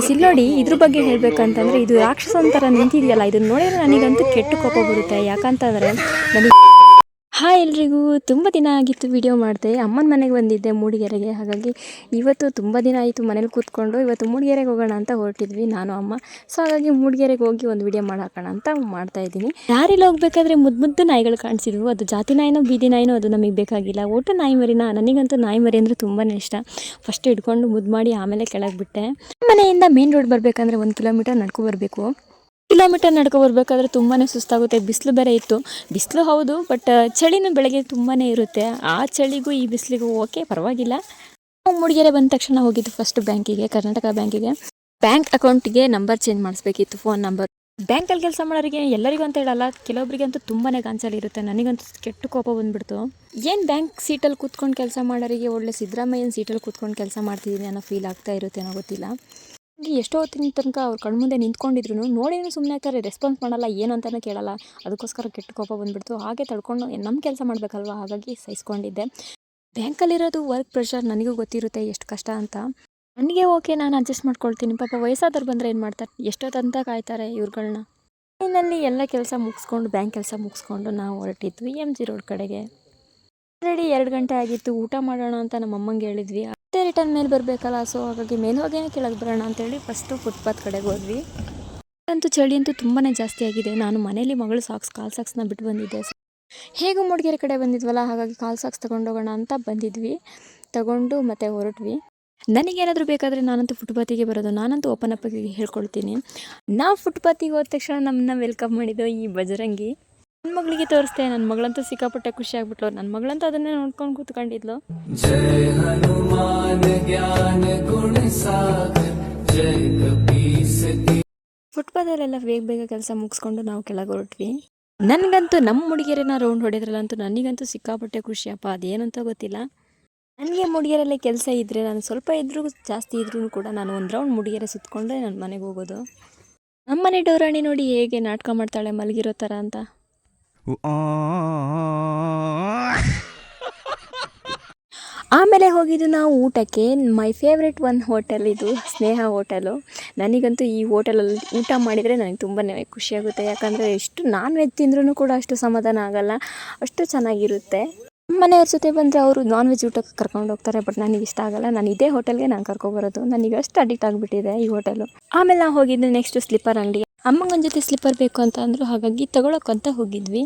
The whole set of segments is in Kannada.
ಸಿಲ್ಲೋಡಿ ಇದ್ರ ಬಗ್ಗೆ ಹೇಳಬೇಕಂತಂದರೆ ಇದು ರಾಕ್ಷಸ ಒಂಥರ ನಿಂತಿದೆಯಲ್ಲ, ಇದನ್ನ ನೋಡಿದ್ರೆ ನನಗಂತೂ ಕೆಟ್ಟ ಕೋಪ ಬರುತ್ತೆ. ಯಾಕಂತಂದರೆ ನನಗೆ ಹಾಯ್ ಎಲ್ರಿಗೂ, ತುಂಬ ದಿನ ಆಗಿತ್ತು ವಿಡಿಯೋ ಮಾಡಿದೆ. ಅಮ್ಮನ ಮನೆಗೆ ಬಂದಿದ್ದೆ ಮೂಡಿಗೆರೆಗೆ. ಹಾಗಾಗಿ ಇವತ್ತು ತುಂಬ ದಿನ ಆಯಿತು ಮನೇಲಿ ಕೂತ್ಕೊಂಡು. ಇವತ್ತು ಮೂಡಿಗೆರೆಗೆ ಹೋಗೋಣ ಅಂತ ಹೊರಟಿದ್ವಿ ನಾನು ಅಮ್ಮ. ಸೊ ಹಾಗಾಗಿ ಮೂಡಿಗೆರೆಗೆ ಹೋಗಿ ಒಂದು ವಿಡಿಯೋ ಮಾಡಾಕೋಣ ಅಂತ ಮಾಡ್ತಾಯಿದ್ದೀನಿ. ದಾರಿಲಿ ಹೋಗ್ಬೇಕಾದ್ರೆ ಮುದ್ದು ನಾಯಿಗಳು ಕಾಣಿಸಿದ್ವು. ಅದು ಜಾತಿ ನಾಯಿನೋ ಬೀದಿ ನಾಯಿನೋ ಅದು ನಮಗೆ ಬೇಕಾಗಿಲ್ಲ, ಒಟ್ಟು ನಾಯಿ ಮರಿನ. ನನಗಂತೂ ನಾಯಿ ಮರಿ ಅಂದರೆ ತುಂಬಾ ಇಷ್ಟ. ಫಸ್ಟ್ ಹಿಡ್ಕೊಂಡು ಮುದ್ದು ಮಾಡಿ ಆಮೇಲೆ ಕೆಳಗೆ ಬಿಟ್ಟೆ. ಮನೆಯಿಂದ ಮೇನ್ ರೋಡ್ ಬರಬೇಕಂದ್ರೆ 1 ಕಿಲೋಮೀಟರ್ ನಡ್ಕೊ ಬರಬೇಕು. ಕಿಲೋಮೀಟರ್ ನಡ್ಕೊ ಬರ್ಬೇಕಾದ್ರೆ ತುಂಬಾ ಸುಸ್ತಾಗುತ್ತೆ. ಬಿಸಿಲು ಬೇರೆ ಇತ್ತು. ಬಿಸಿಲು ಹೌದು, ಬಟ್ ಚಳಿನೂ ಬೆಳಗ್ಗೆ ತುಂಬಾ ಇರುತ್ತೆ. ಆ ಚಳಿಗೂ ಈ ಬಿಸಿಲಿಗೂ ಓಕೆ, ಪರವಾಗಿಲ್ಲ. ಮೂಡಿಗೆರೆ ಬಂದ ತಕ್ಷಣ ಹೋಗಿದ್ದು ಫಸ್ಟ್ ಬ್ಯಾಂಕಿಗೆ, ಕರ್ನಾಟಕ ಬ್ಯಾಂಕಿಗೆ. ಬ್ಯಾಂಕ್ ಅಕೌಂಟಿಗೆ ನಂಬರ್ ಚೇಂಜ್ ಮಾಡಿಸ್ಬೇಕಿತ್ತು, ಫೋನ್ ನಂಬರ್. ಬ್ಯಾಂಕಲ್ಲಿ ಕೆಲಸ ಮಾಡೋರಿಗೆ ಎಲ್ಲರಿಗೂ ಅಂತ ಹೇಳಲ್ಲ, ಕೆಲವೊಬ್ಬರಿಗಂತೂ ತುಂಬಾ ಗಾಂಚಲಿ ಇರುತ್ತೆ. ನನಗಂತೂ ಕೆಟ್ಟ ಕೋಪ ಬಂದುಬಿಡ್ತು. ಏನು ಬ್ಯಾಂಕ್ ಸೀಟಲ್ಲಿ ಕೂತ್ಕೊಂಡು ಕೆಲಸ ಮಾಡೋರಿಗೆ ಒಳ್ಳೆ ಸಿದ್ದರಾಮಯ್ಯನ ಸೀಟಲ್ಲಿ ಕೂತ್ಕೊಂಡು ಕೆಲಸ ಮಾಡ್ತಿದ್ದೀನಿ ಅನ್ನೋ ಫೀಲ್ ಆಗ್ತಾ ಇರುತ್ತೆ, ಏನೋ ಗೊತ್ತಿಲ್ಲ. ಎಷ್ಟೋ ಹೊತ್ತಿನ ತನಕ ಅವ್ರು ಕಣ್ಮುಂದೆ ನಿಂತ್ಕೊಂಡಿದ್ರು ನೋಡಿದ್ರು ಸುಮ್ಮನೆ ಆಗ್ತಾರೆ, ರೆಸ್ಪಾನ್ಸ್ ಮಾಡಲ್ಲ, ಏನು ಅಂತಲೂ ಕೇಳಲ್ಲ. ಅದಕ್ಕೋಸ್ಕರ ಕೆಟ್ಟ ಕೋಪ ಬಂದುಬಿಡ್ತು. ಹಾಗೆ ತಡ್ಕೊಂಡು ನಮ್ಮ ಕೆಲಸ ಮಾಡಬೇಕಲ್ವ, ಹಾಗಾಗಿ ಸಹಿಸ್ಕೊಂಡಿದ್ದೆ. ಬ್ಯಾಂಕಲ್ಲಿರೋದು ವರ್ಕ್ ಪ್ರೆಷರ್ ನನಗೂ ಗೊತ್ತಿರುತ್ತೆ ಎಷ್ಟು ಕಷ್ಟ ಅಂತ. ನನಗೆ ಓಕೆ, ನಾನು ಅಡ್ಜಸ್ಟ್ ಮಾಡ್ಕೊಳ್ತೀನಿ. ಪಾಪ ವಯಸ್ಸಾದವ್ರು ಬಂದರೆ ಏನು ಮಾಡ್ತಾರೆ, ಎಷ್ಟೊತ್ತಂತ ಕಾಯ್ತಾರೆ ಇವ್ರುಗಳನ್ನ. ಇನ್ನಲ್ಲಿ ಎಲ್ಲ ಕೆಲಸ ಮುಗಿಸ್ಕೊಂಡು, ಬ್ಯಾಂಕ್ ಕೆಲಸ ಮುಗಿಸ್ಕೊಂಡು ನಾವು ಹೊರಟಿದ್ವಿ MG ರೋಡ್ ಕಡೆಗೆ. ಆಲ್ರೆಡಿ 2 ಗಂಟೆ ಆಗಿತ್ತು. ಊಟ ಮಾಡೋಣ ಅಂತ ನಮ್ಮ ಅಮ್ಮಂಗೆ ಹೇಳಿದ್ವಿ. ಮತ್ತೆ ರಿಟರ್ನ್ ಮೇಲೆ ಬರಬೇಕಲ್ಲ, ಸೊ ಹಾಗಾಗಿ ಮೇಲೆ ಹೋಗೇನೆ ಕೆಳಗೆ ಬರೋಣ ಅಂತೇಳಿ ಫಸ್ಟು ಫುಟ್ಪಾತ್ ಕಡೆಗೆ ಹೋದ್ವಿ. ಅಂತೂ ಚಳಿ ಅಂತೂ ತುಂಬಾ ಜಾಸ್ತಿ ಆಗಿದೆ. ನಾನು ಮನೇಲಿ ಮಗಳು ಕಾಲು ಸಾಕ್ಸ್ನ ಬಿಟ್ಟು ಬಂದಿದ್ದೆ. ಹೇಗೂ ಮೂಡಿಗೆರೆ ಕಡೆ ಬಂದಿದ್ವಲ್ಲ, ಹಾಗಾಗಿ ಕಾಲು ಸಾಕ್ಸ್ ತೊಗೊಂಡೋಗೋಣ ಅಂತ ಬಂದಿದ್ವಿ. ತಗೊಂಡು ಮತ್ತೆ ಹೊರಟ್ವಿ. ನನಗೇನಾದರೂ ಬೇಕಾದರೆ ನಾನಂತೂ ಫುಟ್ಪಾತಿಗೆ ಬರೋದು. ನಾನಂತೂ ಓಪನ್ ಅಪ್ಪಿಗೆ ಹೇಳ್ಕೊಳ್ತೀನಿ. ನಾವು ಫುಟ್ಪಾತಿಗೆ ಹೋದ ತಕ್ಷಣ ನಮ್ಮನ್ನ ವೆಲ್ಕಮ್ ಮಾಡಿದ್ದು ಈ ಬಜರಂಗಿ. ನನ್ನ ಮಗಳಿಗೆ ತೋರಿಸ್ದೆ. ನನ್ನ ಮಗಳಂತೂ ಸಿಕ್ಕಾಪಟ್ಟೆ ಖುಷಿ ಆಗ್ಬಿಟ್ಲು. ನನ್ನ ಮಗಳಂತೂ ಅದನ್ನೇ ನೋಡ್ಕೊಂಡು ಕೂತ್ಕೊಂಡಿದ್ಲು. ಜಯ ಹನುಮಾನ್ ಜ್ಞಾನ ಗುಣ ಸಾಗರ್ ಜಯ ಕಪೀಸತಿ. ಫುಟ್ಪಾತಲ್ಲೆಲ್ಲ ಬೇಗ ಕೆಲಸ ಮುಗಿಸ್ಕೊಂಡು ನಾವು ಕೆಳಗೆ ಹೊರಟ್ವಿ. ನನಗಂತೂ ನಮ್ಮ ಮೂಡಿಗೆರೆನ ರೌಂಡ್ ಹೊಡೆದ್ರಲ್ಲಂತೂ ನನಗಂತೂ ಸಿಕ್ಕಾಪಟ್ಟೆ ಖುಷಿಯಪ್ಪ, ಅದೇನಂತ ಗೊತ್ತಿಲ್ಲ. ನನಗೆ ಮೂಡಿಗೆರೆಯಲ್ಲಿ ಕೆಲಸ ಇದ್ದರೆ, ನಾನು ಸ್ವಲ್ಪ ಇದ್ರೂ ಜಾಸ್ತಿ ಇದ್ರೂ ಕೂಡ ನಾನು ಒಂದು ರೌಂಡ್ ಮೂಡಿಗೆರೆ ಸುತ್ತಕೊಂಡ್ರೆ ನನ್ನ ಮನೆಗೆ ಹೋಗೋದು. ನಮ್ಮನೆ ಡೋರಾಣಿ ನೋಡಿ ಹೇಗೆ ನಾಟಕ ಮಾಡ್ತಾಳೆ ಮಲಗಿರೋ ಥರ ಅಂತ. ಆಮೇಲೆ ಹೋಗಿದ್ದು ನಾವು ಊಟಕ್ಕೆ. ಮೈ ಫೇವ್ರೆಟ್ ಒಂದು ಹೋಟೆಲ್ ಇದು, ಸ್ನೇಹ ಹೋಟೆಲು. ನನಗಂತೂ ಈ ಹೋಟೆಲಲ್ಲಿ ಊಟ ಮಾಡಿದರೆ ನನಗೆ ತುಂಬಾ ಖುಷಿಯಾಗುತ್ತೆ. ಯಾಕಂದರೆ ಎಷ್ಟು ನಾನ್ ವೆಜ್ ತಿಂದ್ರೂ ಕೂಡ ಅಷ್ಟು ಸಮಾಧಾನ ಆಗಲ್ಲ, ಅಷ್ಟು ಚೆನ್ನಾಗಿರುತ್ತೆ. ಮನೆಯವ್ರ ಜೊತೆ ಬಂದರೆ ಅವರು ನಾನ್ ವೆಜ್ ಊಟಕ್ಕೆ ಕರ್ಕೊಂಡು ಹೋಗ್ತಾರೆ, ಬಟ್ ನನಗೆ ಇಷ್ಟ ಆಗಲ್ಲ. ನಾನು ಇದೇ ಹೋಟೆಲ್ಗೆ ನಾನು ಕರ್ಕೊಬರೋದು. ನನಗೆ ಅಷ್ಟು ಅಡಿಕ್ಟ್ ಆಗಿಬಿಟ್ಟಿದೆ ಈ ಹೋಟೆಲು. ಆಮೇಲೆ ನಾವು ಹೋಗಿದ್ದು ನೆಕ್ಸ್ಟ್ ಸ್ಲಿಪ್ಪರ್ ಅಂಗಡಿ. ಅಮ್ಮಂಗೊಂದು ಜೊತೆ ಸ್ಲಿಪ್ಪರ್ ಬೇಕು ಅಂತ ಅಂದರು, ಹಾಗಾಗಿ ತಗೊಳಕ್ಕಂತ ಹೋಗಿದ್ವಿ.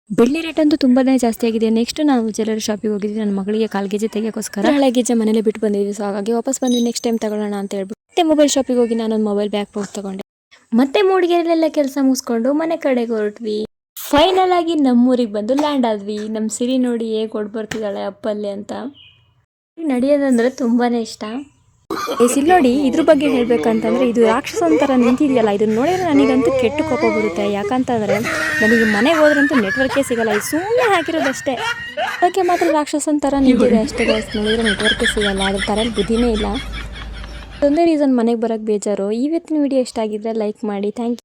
ಬೆಳ್ಳಿ ರೇಟ್ ಅಂತೂ ತುಂಬಾ ಜಾಸ್ತಿ ಆಗಿದೆ. ನೆಕ್ಸ್ಟ್ ನಾವು ಜ್ಯುವೆಲ್ಲರಿ ಶಾಪಿಗೆ ಹೋಗಿದ್ವಿ. ನನ್ನ ಮಗಳಿಗೆ 1/4 kg ತೆಗೆಯೋಕ್ಕೋಸ್ಕರ. ಹಳೆ ಗೆಜ್ಜೆ ಮನೇಲೆ ಬಿಟ್ಟು ಬಂದಿದ್ವಿ. ಸೊ ಹಾಗಾಗಿ ವಾಪಸ್ ಬಂದ್ವಿ. ನೆಕ್ಸ್ಟ್ ಟೈಮ್ ತಗೊಳ್ಳೋಣ ಅಂತ ಹೇಳ್ಬಿಟ್ಟು ಮತ್ತೆ ಮೊಬೈಲ್ ಶಾಪಿಗೆ ಹೋಗಿ ನಾನೊಂದು ಮೊಬೈಲ್ ಬ್ಯಾಗ್ ಪೋಸ್ಟ್ ತಗೊಂಡೆ. ಮತ್ತೆ ಮೂಡಿಗೆರೆಲೆಲ್ಲ ಕೆಲಸ ಮುಗಿಸ್ಕೊಂಡು ಮನೆ ಕಡೆಗೆ ಹೊರಟ್ವಿ. ಫೈನಲ್ ಆಗಿ ನಮ್ಮೂರಿಗೆ ಬಂದು ಲ್ಯಾಂಡ್ ಆದ್ವಿ. ನಮ್ಮ ಸಿರಿ ನೋಡಿ ಹೇಗೆ ಓಡ್ ಬರ್ತಿದ್ದಾಳೆ ಅಪ್ಪಲ್ಲಿ ಅಂತ. ನಡೆಯೋದಂದ್ರೆ ತುಂಬಾ ಇಷ್ಟ. ಸಿಲ್ಲೋಡಿ ಇದ್ರ ಬಗ್ಗೆ ಹೇಳಬೇಕಂತಂದರೆ ಇದು ರಾಕ್ಷಸ ಒಂಥರ ನಿಂತಿದೆಯಲ್ಲ, ಇದನ್ನ ನೋಡಿದ್ರೆ ನನಗಂತೂ ಕೆಟ್ಟ ಕೋಪ ಬರುತ್ತೆ. ಯಾಕಂತಂದರೆ ನನಗೆ ಮನೆಗೆ ಹೋದ್ರಂತೂ ನೆಟ್ವರ್ಕೇ ಸಿಗಲ್ಲ. ಇದು ಸುಮ್ಮನೆ ಹಾಕಿರೋದಷ್ಟೇ. ಅದಕ್ಕೆ ಮಾತ್ರ ರಾಕ್ಷಸ ಒಂಥರ ನಿಂತಿದೆ ಅಷ್ಟೇ. ನೋಡಿದ್ರೆ ನೆಟ್ವರ್ಕೇ ಸಿಗಲ್ಲ, ಅದ್ರ ಥರಲ್ಲಿ ಬುದ್ಧಿನೇ ಇಲ್ಲ. ಅದೊಂದೇ ರೀಸನ್ ಮನೆಗೆ ಬರೋಕ್ಕೆ ಬೇಜಾರು. ಇವತ್ತಿನ ವಿಡಿಯೋ ಇಷ್ಟ ಆಗಿದ್ರೆ ಲೈಕ್ ಮಾಡಿ. Thank you.